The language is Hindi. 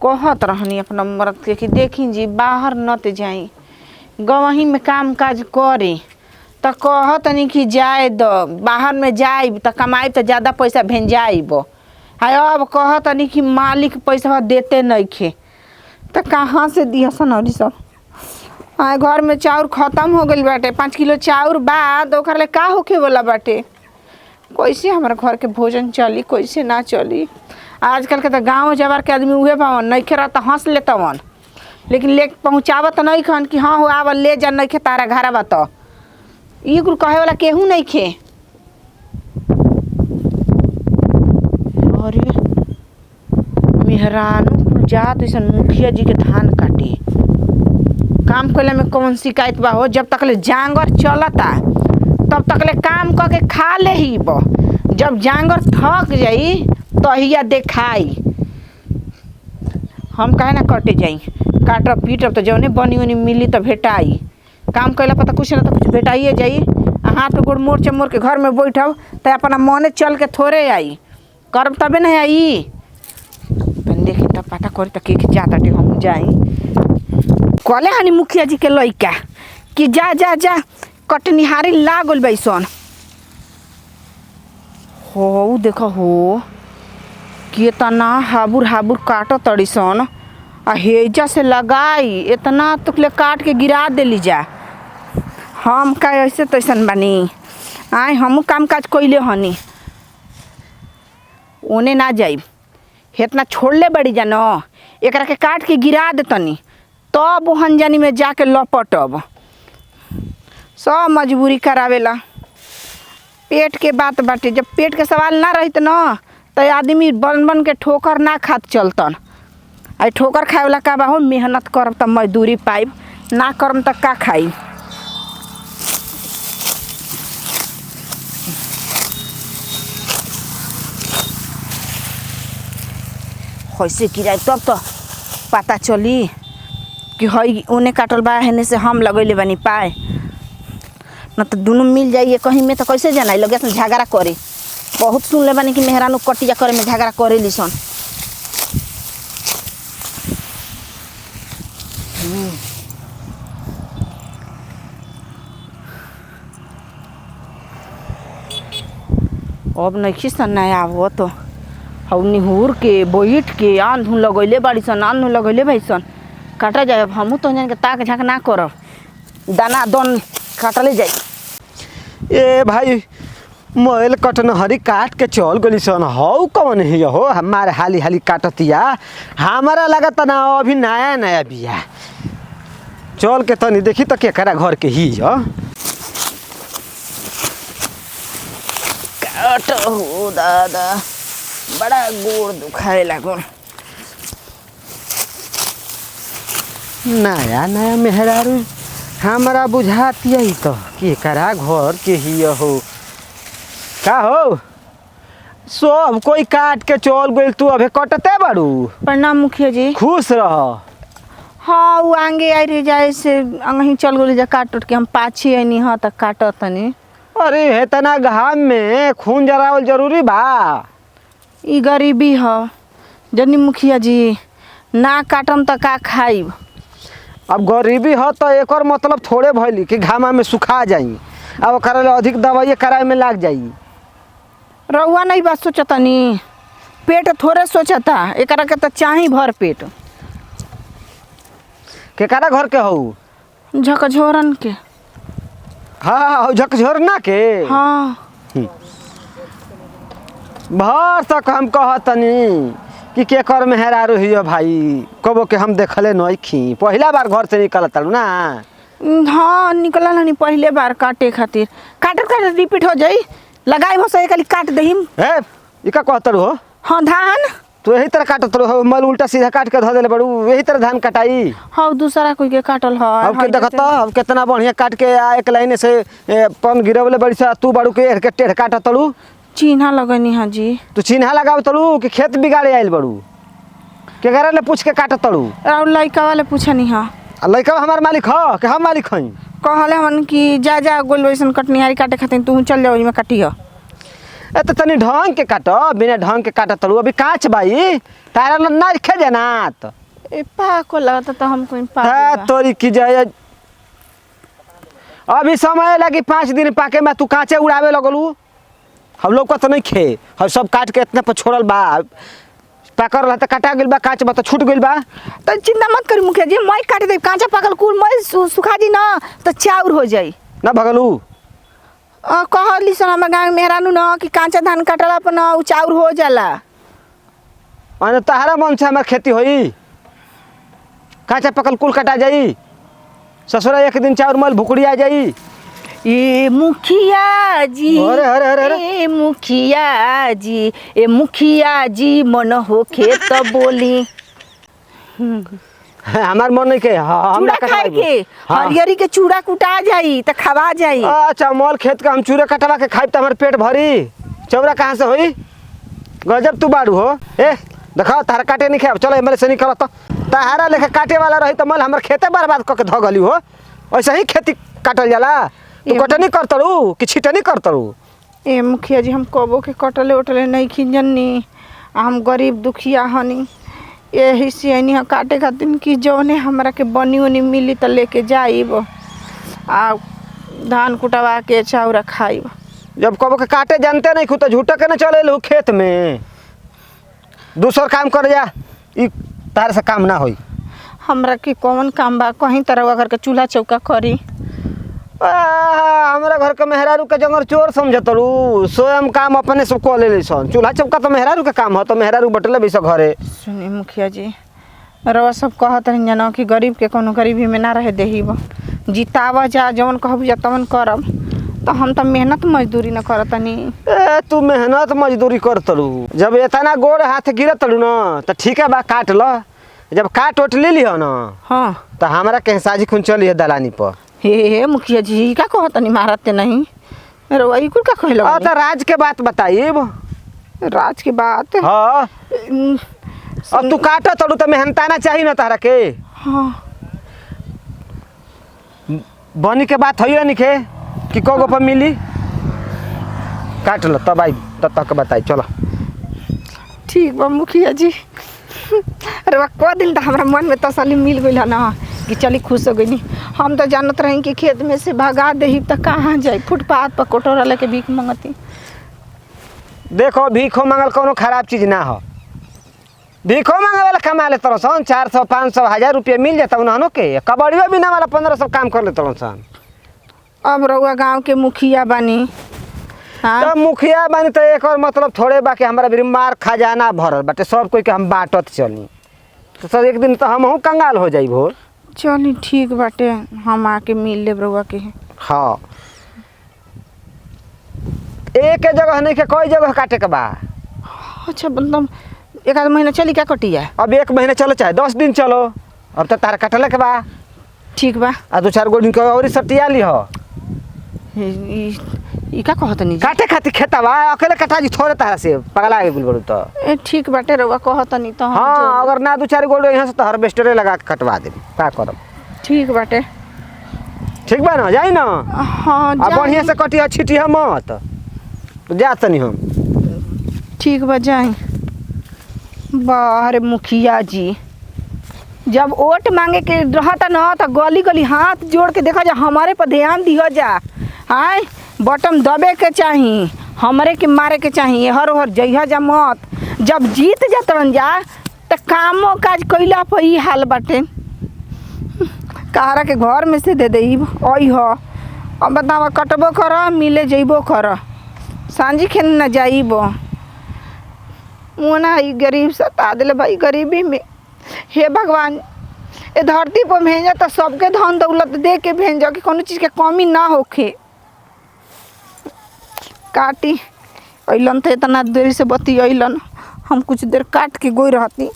कहत रहनी अपना मर्द के कि देखी जी बाहर न ते जाई गवही में काम काज करे तो कहतनी कि जाए द बाहर में जाइब तो कमाइब तो ज़्यादा पैसा भेंजाइब है। अब कहतनी कि मालिक पैसा देते नहीं खे तो कहाँ से दिया सनौरी सब। घर में चाउर खत्म हो गई बाटे 5 किलो चाउर बाद ओकर ले का होखे वाला बाटे। कैसे हमारे घर के भोजन चली कैसे ना चली। आजकल के तो गाँव जवार के आदमी उहे पावन नहीं खे रहता हंस लेता वन लेकिन ले पहुँचावत नहीं खन कि हाँ हो आव ले जा नहीं खे तारा घर बा तो ये कुल कहे वाला केहू नहीं खे। अरे मेहरानू कुल जात ऐसा मुखिया जी के धान काटे काम कैला में कौन शिकायत बा हो। जब तक ले जांगर चलता तब तक ले काम करके खा ले ही बो। जब जांगर थक जाई तहिया देखाई हम कहे ना कटे जाई काटब पीटब तो जौने बनी उनी मिली तो भेटाई। काम कैला पता कुछ ना तो कुछ भेटाइए जाई। हाथ पे गोड़ मोड़ चमोड़ के घर में बैठब तो अपना मने चल के थोड़े आई करब तबे नहीं आई। देखी तब पता करी तो के जाता हम जाई कहले हनी मुखिया जी के लइका कि जा जा जा कटनिहारी लागल बैसन हो देखो हो कितना हाबुर हाबुर काट तड़ीसन आ हेजा से लगाई इतना तुकले काट के गिरा देली जा। हम का ऐसे तैसन बानी आए हम काम काज कैले हनी ओने ना जाइब इतना छोड़ले बड़ी जा न एकरा के काट के गिरा देतनी तब ओहन जानी में जाके लपटब सब मजबूरी करावेला। पेट के बात बाटे जब पेट के सवाल ना रहित न तो आदमी बन बन के ठोकर ना खात चलतन। आई ठोकर खाए वाला का बा हो मेहनत करब तब मजदूरी पाइब ना करम तक का खाई। कैसे गिराई तब तो पता चली कि हई ओने काटल बा हेने से हम लगैले बानी पाए न तो दोनों मिल जाइए कहीं में तो कैसे जाना लगे झगड़ा करे। बहुत सुन ले बानी कि मेहरानू कटिया करे में झगड़ा करे लिसन। अब नहीं खिसन नहीं आवो तो हऊ निहुर के बैठ के आंधू लगैले बाड़ी सन आंधू लगैले भाई सन काटा जाए। अब हमू तो जान के ताक झाँक ना करब दाना दन काटले जाए। ए भाई मोल कटनहरी काट के चल गली सन हऊ कौन है हो हमारे हाली हाली काटतिया हमारा लगत ना अभी नया नया बिया चल के तनी देखी तो केकरा घर के ही हो काट हो दादा बड़ा गोड़ दुखाए लागो। नया नया मेहरारू हमारा बुझातिया ही तो केकरा घर के ही हो का हो सब कोई काट के चल गई तू अबे कटते बाड़ू। प्रणाम मुखिया जी खुश रह। हाँ वो आगे आई रही जाए से अंगही चल गई जा काट उठ के हम पाछे आनी हाँ तक काटत तनी। अरे इतना घाम में खून जरावल जरूरी बा। ई गरीबी ह जनी मुखिया जी ना काटम त का खाइब। अब गरीबी हो तो एक और मतलब थोड़े भइली कि घामा में सुखा जाई अब करे अधिक दवाई कराए में लाग जाई। रउआ नहीं बात सोचतनी पेट थोड़े सोचता एकरा के तो चाही भर पेट। केकरा घर के हो झकझोरन के। हाँ झकझोरना के हाँ भर तक हम कहतनी कि केकर मेहरारू हियो भाई कबो के हम देखले नहीं खी पहला बार घर से निकलत ना। हाँ निकलल हनी पहले बार काटे खातिर काटत काटत रिपीट हो जाई लगाई हो सही खाली काट दहिम। ए इका कहतर हो हाँ धान तो यही तरह काटत रहो मल उल्टा सीधा काट के धो देले बड़ू यही तरह धान कटाई। हाँ दूसरा कोई के काटल है अब के देखत अब कितना बढ़िया काट के एक लाइन से पन गिरवले बड़ी सा तू बड़ू के के टेढ़ काटत तड़ू चिन्हा लगनी हाँ जी। तू चिन्हा लगाव तड़ू कि खेत बिगाड़े आइल बड़ू के घरे ले पूछ के काटत तड़ू। और लड़का वाले पूछनी हाँ लड़का हमार मालिक हो कि हम मालिक हई कहले हन कि जा जा गोल वैसन कटनिहारी काटे खातिर तू चल जाओ में काटियो। ए तो तनी ढंग के काटो, बिना ढंग के काटो तड़ू अभी कांच बाई तारा ना खे जाना तो ए पाको लगता तो हम कोई ता पाको तोरी की जाए अभी समय लगी 5 दिन पाके में तू कांचे उड़ावे लगलू। हम लोग का तो नहीं खे, हम सब काट के इतना पर छोड़ल बा पाकर रहता काटा गेल बा कांच बा तो छूट गेल बा। तो चिंता मत करी मुखिया जी, मैं काट दे कांचा पकल कुल मैं सुखा दी ना तो चाउर हो जाई ना भगलू कहली सन हमारे गाँव में मेहरानू न कि कांचा धान काटला पर न उ चाउर हो जाला। माने तहारा मन से हमार खेती होई, कांचा पकल कुल कटा जाई, ससुरा एक दिन चाउर मल भुकड़ी आ जाई। ए मुखिया जी अरे अरे अरे अरे ए मुखिया जी ए मुखिया जी मन होखे तो बोली हमार मन नहीं के हम चूड़ा खाए के हरियरी के चूड़ा कुटा जाई त खवा जाई। अच्छा मल खेत का हम चूरे कटवा के खाइब त हमार पेट भरी, चौरा कहाँ से होई? गजब तू बाड़ू हो। ए देखा तारा काटे नहीं खाब, चलो मेरे से निकल तो तहारा लेके काटे वाला रही तो मल हमार खेते बर्बाद करके धो गली हो। ऐसे ही खेती काटल जाला, तू कटनी करतड़ू कि छिटनी करतड़ू? ए मुखिया जी हम कबो के कटले उटले नहीं खिंजनी, हम गरीब दुखिया हनी, यही से आनी है काटे खातिर कि जौने हमरा के बनी उनी मिली तो लेके जाइब आ धान कुटवा के चाउरा खाइब। जब कबो के काटे जानते नहीं खुद झूठा के न चले लू खेत में, दूसर काम कर जा, ई तार से काम ना होई। हमरा के कौन काम बा, कहीं तरह घर के चूल्हा चौका करी। हमारा घर के मेहरारू के जंगर चोर समझतरू, स्वयं काम अपने सब कऽ ले सन। चूल्हा चौका तो मेहरारू के काम हो, तो मेहरारू बटले भी सब घरे। सुनी मुखिया जी रवा सब कहत रही जना कि गरीब के कोनो गरीबी में ना रहे देहिब, जितावा जा जवन कहब जा तवन करब, तो हम तो मेहनत मजदूरी न करतनी। ए तू मेहनत मजदूरी करतरू, जब इतना गोड़ हाथ गिरतरू न तो ठीक है बा काट ल, जब काट ओट ले लिह न हाँ तो हमारा के साजी खून चली दलानी पर। हे मुखिया जी का कहतनी मारते नहीं रवा ई कुल का कहल तो राज के बात बताइब। राज की बात हाँ अब तू काट तड़ू तो मेहनताना चाहिए ना तारा के। हाँ बनी के बात है निके कि को पर मिली, काट लो तब आई तब तक बताई। चलो ठीक बा मुखिया जी, अरे वाह को दिन तो हमारा मन में तसल्ली मिल गई है ना कि चली खुश हो गई। हम तो जानत रही कि खेत में से भगा दही तो कहाँ जाई, फुटपाथ पर कटोरा लेके भीख मंगती। देखो भीखो मांगल कोनो खराब चीज ना हो, भीखो मांगे वाला कमा ले तरह सन 400 500 1000 रुपया मिल जाता उन्होंने के, कबड़ियो बिना वाला 1500 काम कर ले तरह सन। अब रउआ गांव के मुखिया बानी। हाँ तो मुखिया बानी तो एक और मतलब थोड़े बा कि हमारा भी मार खजाना भरल बाटे, सब कोई के हम बांटत चली, तो सर एक दिन तो हम कंगाल हो जाई भोर। चली ठीक बाटे, हम आके मिल ले रउआ के। हाँ एक जगह नहीं के कई जगह काटे के बा। अच्छा मतलब एक आध महीना चली क्या कटिया? अब 1 महीना चलो चाहे 10 दिन चलो, अब तो तारा कटले के बा। ठीक बा आ 2-4 गो दिन के और सटिया ली हो। ई का कहतनी काटे खातिर खेता बा, अकेले कटा जी थोड़े तारा से पगला गेल बोलू तो। ए ठीक बाटे रउआ कहतनी तो हम हाँ अगर ना 2-4 गो यहाँ से तो हार्वेस्टरे लगा के कटवा दे, का करब? ठीक बाटे। ठीक बा ना, जाई ना। हाँ अब बढ़िया से कटिया छिटिया मत, जा तनी हम। ठीक बा जाई। बाहर मुखिया जी जब वोट मांगे के रहता न तो गली गली हाथ जोड़ के देखा जा, हमारे पर ध्यान दिया जा। हाँ बटन दबे के चाहिए, हमारे के मारे के चाहिए, हर हर जइहा जा मत। जब जीत जातन जा तो कामों काज कैला पर ही हाल बाटे, कहरा के घर में से दे देब आई हो। अब बतावा कटबो कर मिले जइबो कर, सांझी खेल न जाइबो। मुना ई गरीब सता दिले भाई गरीबी में। हे भगवान ए धरती पर भेजा तो सबके धन दौलत दे के भेजा कि कोनो चीज़ के कमी ना होखे। काटी अइलन तो इतना देरी से बती अइलन, हम कुछ देर काट के गोई रहती।